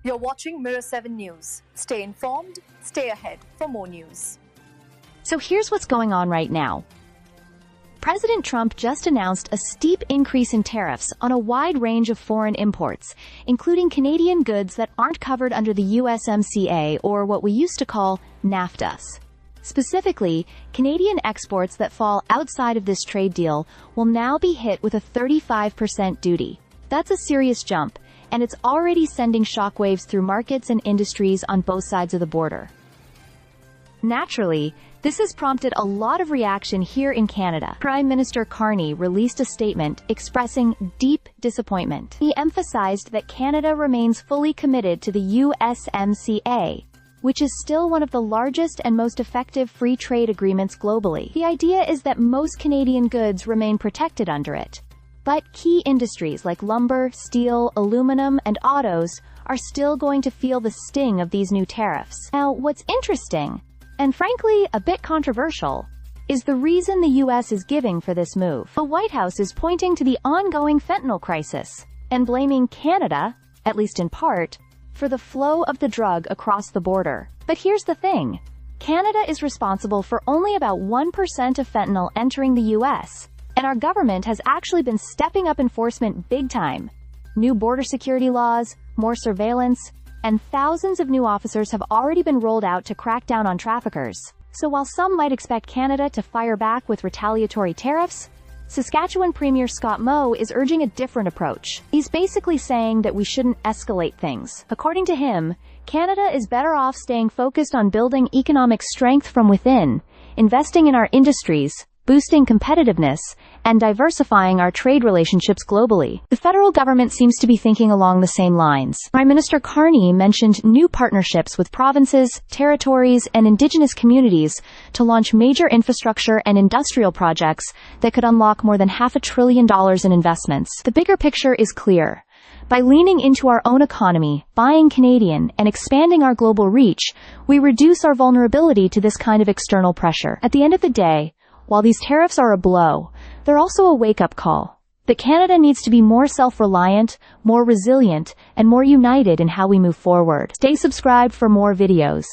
You're watching Mirror 7 News. Stay informed, stay ahead for more news. So here's what's going on right now. President Trump just announced a steep increase in tariffs on a wide range of foreign imports, including Canadian goods that aren't covered under the USMCA or what we used to call NAFTA. Specifically, Canadian exports that fall outside of this trade deal will now be hit with a 35% duty. That's a serious jump, and it's already sending shockwaves through markets and industries on both sides of the border. Naturally, this has prompted a lot of reaction here in Canada. Prime Minister Carney released a statement expressing deep disappointment. He emphasized that Canada remains fully committed to the USMCA, which is still one of the largest and most effective free trade agreements globally. The idea is that most Canadian goods remain protected under it, but key industries like lumber, steel, aluminum, and autos are still going to feel the sting of these new tariffs. Now, what's interesting, and frankly a bit controversial, is the reason the U.S. is giving for this move. The White House is pointing to the ongoing fentanyl crisis and blaming Canada, at least in part, for the flow of the drug across the border. But here's the thing. Canada is responsible for only about 1% of fentanyl entering the U.S., and our government has actually been stepping up enforcement big time. New border security laws, more surveillance, and thousands of new officers have already been rolled out to crack down on traffickers. So while some might expect Canada to fire back with retaliatory tariffs, Saskatchewan Premier Scott Moe is urging a different approach. He's basically saying that we shouldn't escalate things. According to him, Canada is better off staying focused on building economic strength from within, investing in our industries, boosting competitiveness, and diversifying our trade relationships globally. The federal government seems to be thinking along the same lines. Prime Minister Carney mentioned new partnerships with provinces, territories, and indigenous communities to launch major infrastructure and industrial projects that could unlock more than $500 billion in investments. The bigger picture is clear. By leaning into our own economy, buying Canadian, and expanding our global reach, we reduce our vulnerability to this kind of external pressure. At the end of the day, while these tariffs are a blow, they're also a wake-up call that Canada needs to be more self-reliant, more resilient, and more united in how we move forward. Stay subscribed for more videos.